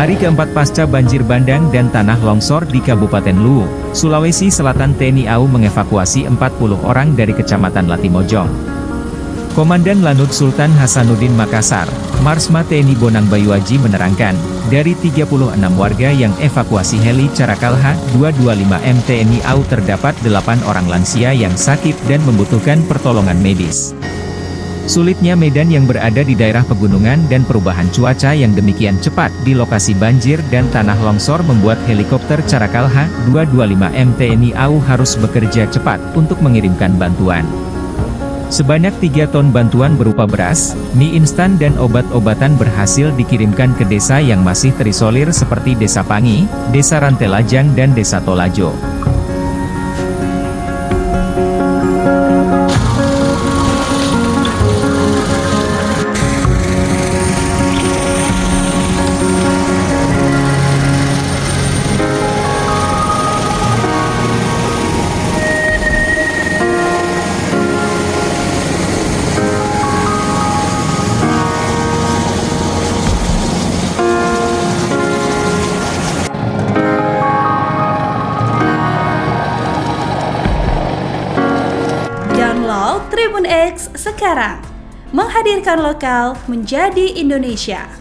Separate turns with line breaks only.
Hari keempat pasca banjir bandang dan tanah longsor di Kabupaten Luwu, Sulawesi Selatan, TNI AU mengevakuasi 40 orang dari Kecamatan Latimojong. Komandan Lanut Sultan Hasanuddin Makassar, Marsma TNI Bonang Bayuaji menerangkan, dari 36 warga yang evakuasi heli Caracal H225M TNI AU terdapat 8 orang lansia yang sakit dan membutuhkan pertolongan medis. Sulitnya medan yang berada di daerah pegunungan dan perubahan cuaca yang demikian cepat di lokasi banjir dan tanah longsor membuat helikopter Caracal H225M TNI AU harus bekerja cepat untuk mengirimkan bantuan. Sebanyak 3 ton bantuan berupa beras, mie instan dan obat-obatan berhasil dikirimkan ke desa yang masih terisolir seperti Desa Pangi, Desa Rantelajang dan Desa Tolajo.
Download Tribun X sekarang, menghadirkan lokal menjadi Indonesia.